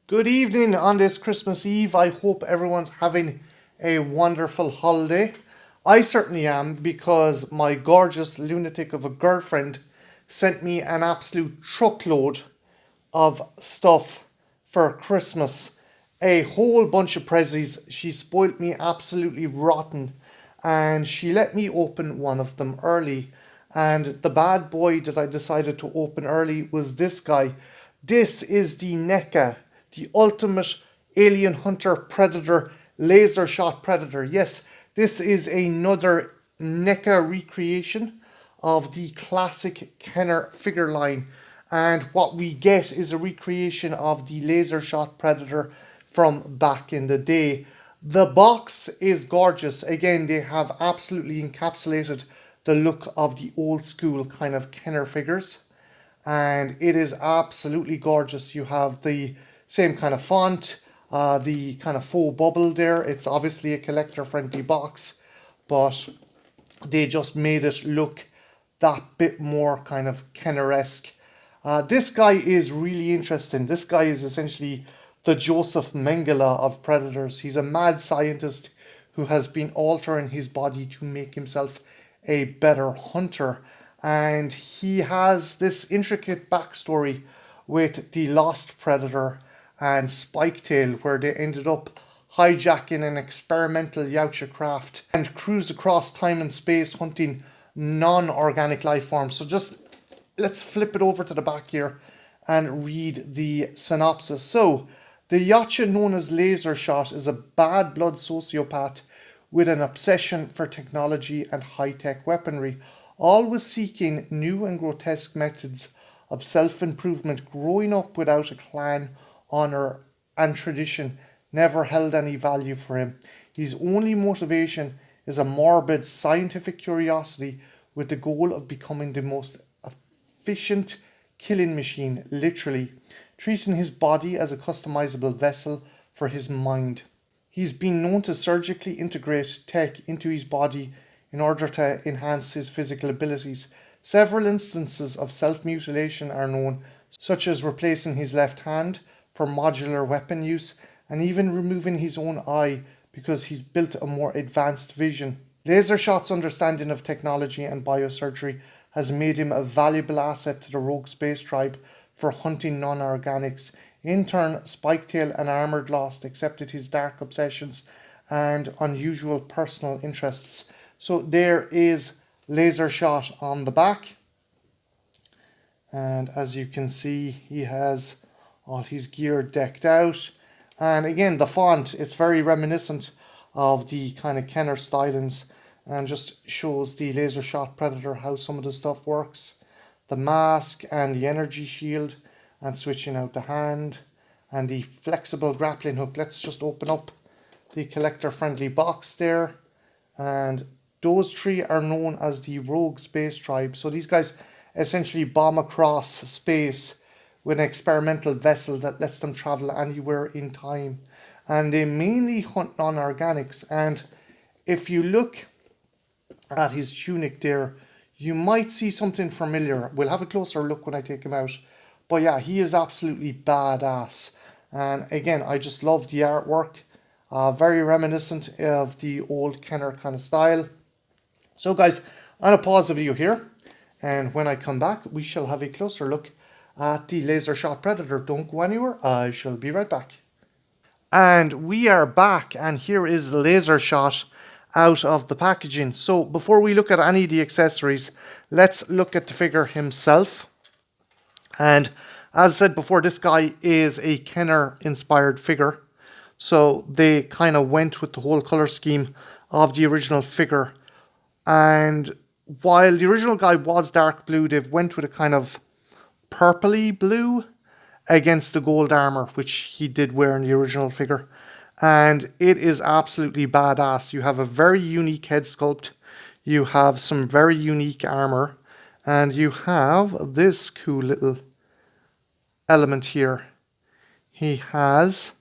Good evening on this Christmas Eve. I hope everyone's having a wonderful holiday. I certainly am because my gorgeous lunatic of a girlfriend sent me an absolute truckload of stuff for Christmas. A whole bunch of prezzies. She spoilt me absolutely rotten and she let me open one of them early. And the bad boy that I decided to open early was this guy. This is the Neca, the ultimate alien hunter predator, laser shot predator. Yes, this is another Neca recreation of the classic Kenner figure line. And what we get is a recreation of the laser shot predator from back in the day. The box is gorgeous. Again, they have absolutely encapsulated the look of the old school kind of Kenner figures, and it is absolutely gorgeous. You have the same kind of font, the kind of faux bubble there. It's obviously a collector friendly box, but they just made it look that bit more kind of Kenner-esque. This guy is really interesting. This guy is essentially the Joseph Mengele of Predators. He's a mad scientist who has been altering his body to make himself a better hunter. And he has this intricate backstory with the Lost Predator and Spiketail, where they ended up hijacking an experimental Yautja craft and cruise across time and space hunting non-organic life forms. So just let's flip it over to the back here and read the synopsis. So, the Yautja known as Lasershot is a bad blood sociopath with an obsession for technology and high-tech weaponry, always seeking new and grotesque methods of self-improvement. Growing up without a clan, honour and tradition never held any value for him. His only motivation is a morbid scientific curiosity with the goal of becoming the most efficient killing machine, literally, treating his body as a customizable vessel for his mind. He's been known to surgically integrate tech into his body in order to enhance his physical abilities. Several instances of self-mutilation are known, such as replacing his left hand for modular weapon use and even removing his own eye because he's built a more advanced vision. Lasershot's understanding of technology and biosurgery has made him a valuable asset to the rogue space tribe for hunting non-organics. In turn, Spiketail and Armored Lost accepted his dark obsessions and unusual personal interests. So there is Lasershot on the back. And as you can see, he has all his gear decked out. And again, the font, it's very reminiscent of the kind of Kenner stylings and just shows the Lasershot Predator how some of the stuff works. The mask and the energy shield and switching out the hand and the flexible grappling hook. Let's just open up the collector friendly box there, and those three are known as the Rogue Space Tribe. So these guys essentially bomb across space with an experimental vessel that lets them travel anywhere in time, and they mainly hunt non-organics. And if you look at his tunic there, you might see something familiar. We'll have a closer look when I take him out. But yeah, he is absolutely badass. And again, I just love the artwork. Very reminiscent of the old Kenner kind of style. So guys, I'm going to pause the video here. And when I come back, we shall have a closer look at the Lasershot Predator. Don't go anywhere. I shall be right back. And we are back. And here is Lasershot out of the packaging. So before we look at any of the accessories, let's look at the figure himself. And as I said before, this guy is a Kenner inspired figure. So they kind of went with the whole color scheme of the original figure. And while the original guy was dark blue, they've went with a kind of purpley blue against the gold armor, which he did wear in the original figure. And it is absolutely badass. You have a very unique head sculpt. You have some very unique armor. And you have this cool little element here. He has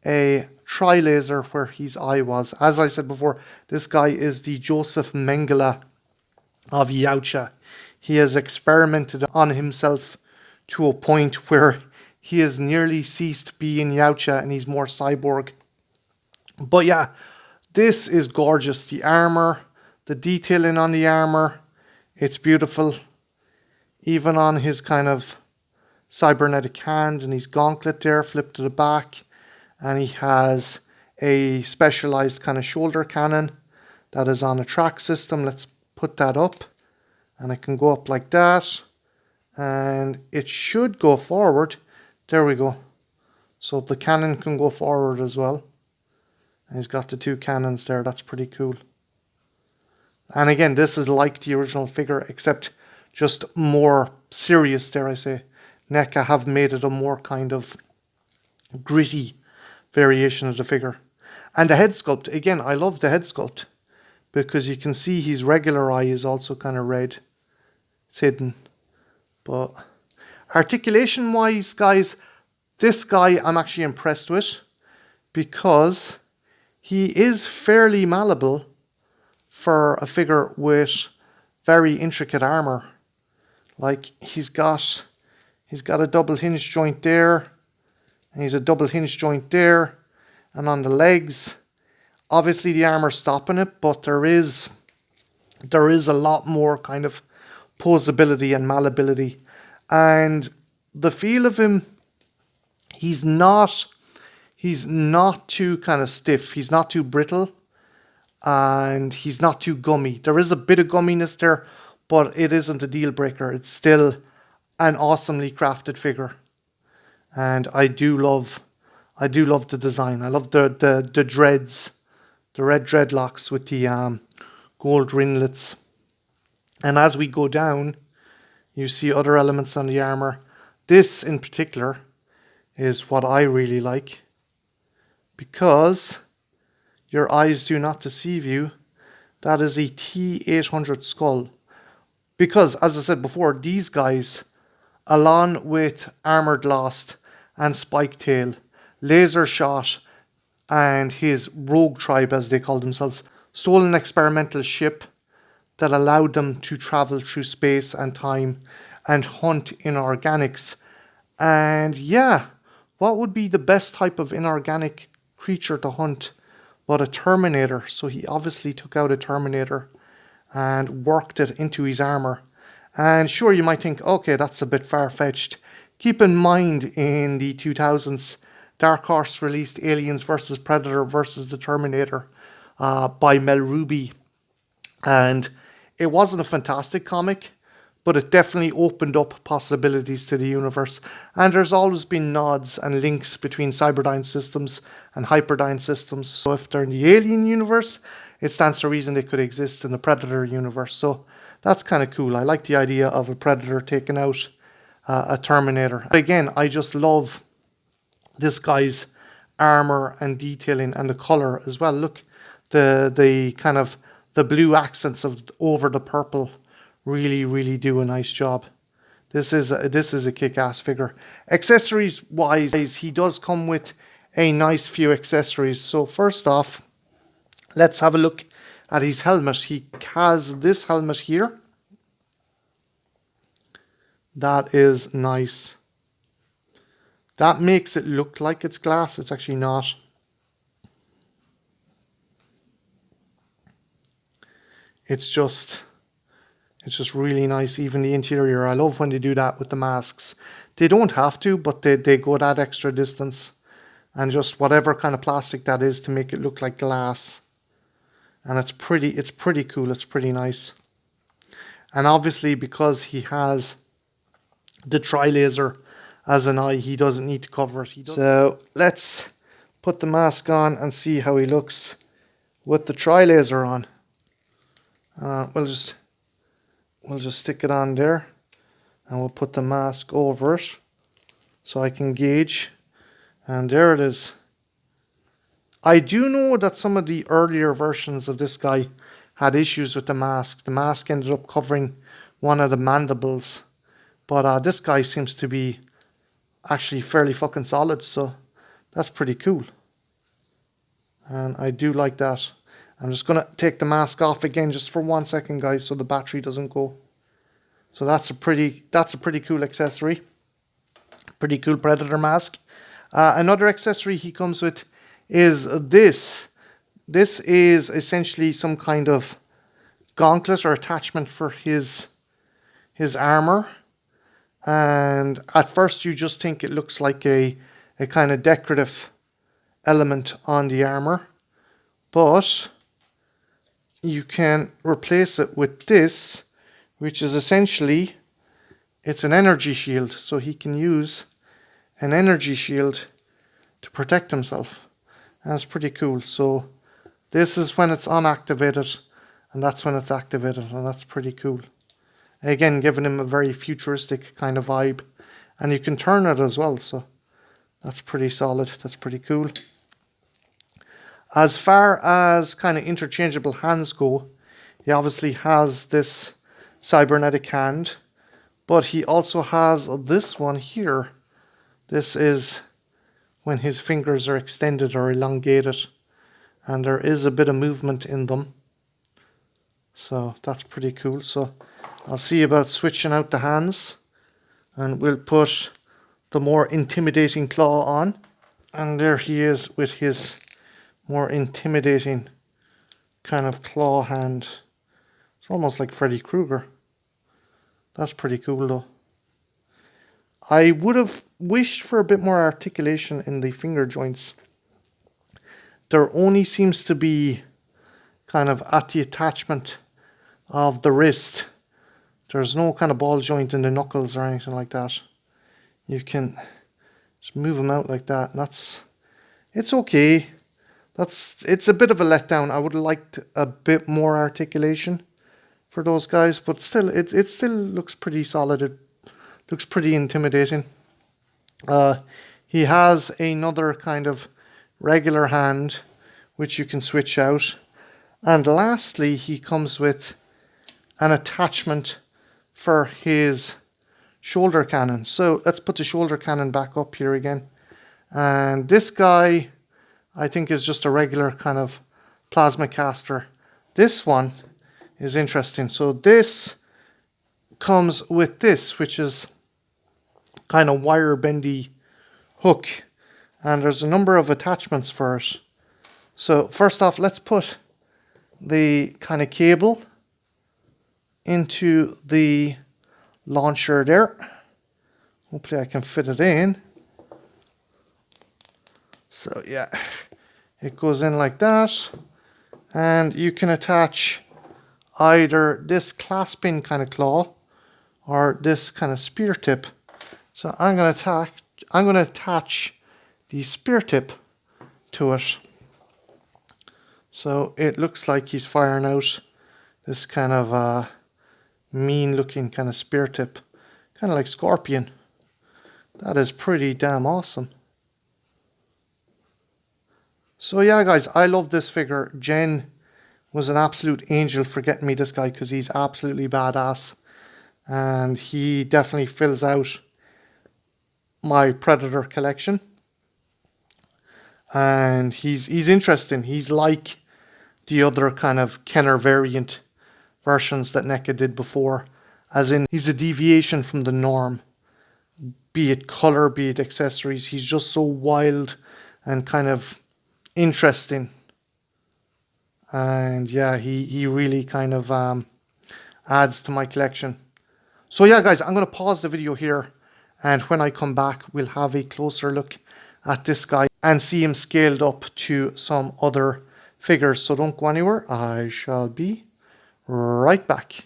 a tri-laser where his eye was. As I said before, this guy is the Joseph Mengele of Yautja. He has experimented on himself to a point where he has nearly ceased being Yautja and he's more cyborg. But yeah, this is gorgeous. The armor, the detailing on the armor, it's beautiful. Even on his kind of cybernetic hand and his gauntlet there, flipped to the back. And he has a specialized kind of shoulder cannon that is on a track system. Let's put that up. And it can go up like that. And it should go forward. There we go. So the cannon can go forward as well. And he's got the two cannons there. That's pretty cool. And again, this is like the original figure, except just more serious, dare I say. Neca have made it a more kind of gritty variation of the figure. And the head sculpt, again, I love the head sculpt, because you can see his regular eye is also kind of red. It's hidden. But articulation wise, guys, this guy I'm actually impressed with, because he is fairly malleable for a figure with very intricate armor. Like he's got a double hinge joint there, and he's a double hinge joint there, and on the legs, obviously the armor's stopping it, but there is a lot more kind of posability and malleability. And the feel of him, he's not too kind of stiff, he's not too brittle, and he's not too gummy. There is a bit of gumminess there, but it isn't a deal breaker. It's still an awesomely crafted figure. And I do love the design. I love the dreads, the red dreadlocks with the gold ringlets. And as we go down, you see other elements on the armor. This in particular is what I really like, because your eyes do not deceive you. That is a T800 skull. Because, as I said before, these guys, along with Armored Lost and Spiketail, Lasershot, and his rogue tribe, as they call themselves, stole an experimental ship that allowed them to travel through space and time and hunt inorganics. And yeah, what would be the best type of inorganic creature to hunt but a Terminator? So he obviously took out a Terminator and worked it into his armor. And sure, you might think, okay, that's a bit far-fetched. Keep in mind, in the 2000s, Dark Horse released Aliens vs. Predator vs. the Terminator by Mel Ruby. And it wasn't a fantastic comic, but it definitely opened up possibilities to the universe. And there's always been nods and links between Cyberdyne systems and Hyperdyne systems. So if they're in the Alien universe, it stands to reason they could exist in the Predator universe. So that's kind of cool. I like the idea of a Predator taking out a Terminator. Again, I just love this guy's armor and detailing and the color as well. Look, the kind of the blue accents of over the purple really do a nice job. This is a kick-ass figure. Accessories wise, he does come with a nice few accessories. So first off, let's have a look at his helmet. He has this helmet here. That is nice. That makes it look like it's glass. It's actually not. It's just really nice. Even the interior, I love when they do that with the masks. They don't have to, but they go that extra distance. And just whatever kind of plastic that is to make it look like glass. And it's pretty cool. It's pretty nice. And obviously, because he has the tri-laser as an eye, he doesn't need to cover it. So let's put the mask on and see how he looks with the tri-laser on. We'll just stick it on there, and we'll put the mask over it so I can gauge. And there it is. I do know that some of the earlier versions of this guy had issues with the mask. The mask ended up covering one of the mandibles. But this guy seems to be actually fairly fucking solid, so that's pretty cool. And I do like that. I'm just going to take the mask off again just for 1 second, guys, so the battery doesn't go. So that's a pretty cool accessory. Pretty cool Predator mask. Another accessory he comes with is this. This is essentially some kind of gauntlet or attachment for his armor. And at first you just think it looks like a kind of decorative element on the armor. But you can replace it with this, which is essentially, it's an energy shield. So he can use an energy shield to protect himself. That's pretty cool. So this is when it's unactivated, and that's when it's activated, and that's pretty cool. Again, giving him a very futuristic kind of vibe. And you can turn it as well, so that's pretty solid. That's pretty cool. As far as kind of interchangeable hands go, he obviously has this cybernetic hand, but he also has this one here. This is when his fingers are extended or elongated, and there is a bit of movement in them. So that's pretty cool. So I'll see about switching out the hands, and we'll put the more intimidating claw on. And there he is with his more intimidating kind of claw hand. It's almost like Freddy Krueger. That's pretty cool though. I would have wished for a bit more articulation in the finger joints. There only seems to be kind of at the attachment of the wrist. There's no kind of ball joint in the knuckles or anything like that. You can just move them out like that, and it's okay. It's a bit of a letdown. I would have liked a bit more articulation for those guys, but still, it still looks pretty solid. It looks pretty intimidating. He has another kind of regular hand, which you can switch out. And lastly, he comes with an attachment for his shoulder cannon. So let's put the shoulder cannon back up here again. And this guy, I think, is just a regular kind of plasma caster. This one is interesting. So this comes with this, which is kind of wire bendy hook. And there's a number of attachments for it. So first off, let's put the kind of cable into the launcher there. Hopefully I can fit it in. So yeah, it goes in like that, and you can attach either this clasping kind of claw or this kind of spear tip. So I'm going to attach the spear tip to it. So it looks like he's firing out this kind of mean looking kind of spear tip, kind of like Scorpion. That is pretty damn awesome. So yeah guys, I love this figure. Jen was an absolute angel for getting me this guy, because he's absolutely badass, and he definitely fills out my Predator collection. And he's interesting. He's like the other kind of Kenner variant versions that Neca did before, as in he's a deviation from the norm, be it color, be it accessories. He's just so wild and kind of interesting. And yeah, he really kind of adds to my collection. So yeah guys, I'm going to pause the video here, and when I come back we'll have a closer look at this guy and see him scaled up to some other figures. So don't go anywhere, I shall be right back.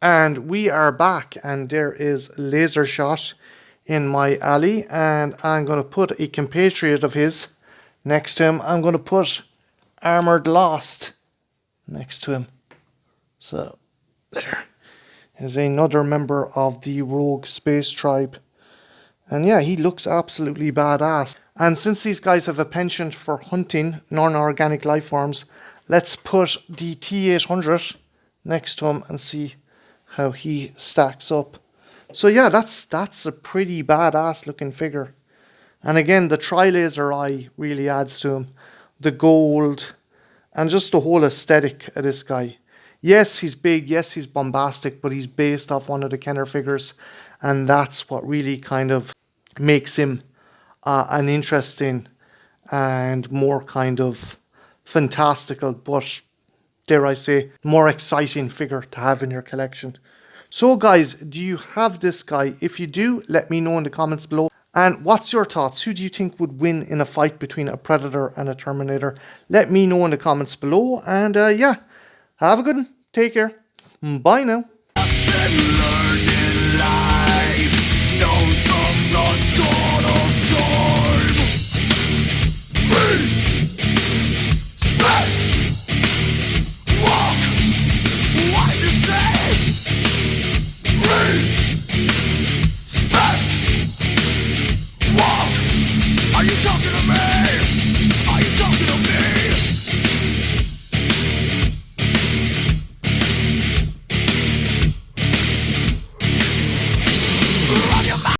And we are back, and there is Lasershot in my alley, and I'm going to put a compatriot of his next to him. I'm going to put Armored Lost next to him. So there is another member of the Rogue Space Tribe. And yeah, he looks absolutely badass. And since these guys have a penchant for hunting non-organic life forms, let's put the T-800 next to him and see how he stacks up. So yeah, that's a pretty badass looking figure. And again, the tri-laser eye really adds to him. The gold, and just the whole aesthetic of this guy. Yes, he's big, yes, he's bombastic, but he's based off one of the Kenner figures, and that's what really kind of makes him an interesting and more kind of fantastical, but dare I say, more exciting figure to have in your collection. So guys, do you have this guy? If you do, let me know in the comments below. And what's your thoughts? Who do you think would win in a fight between a Predator and a Terminator? Let me know in the comments below. And yeah, have a good one. Take care. Bye now.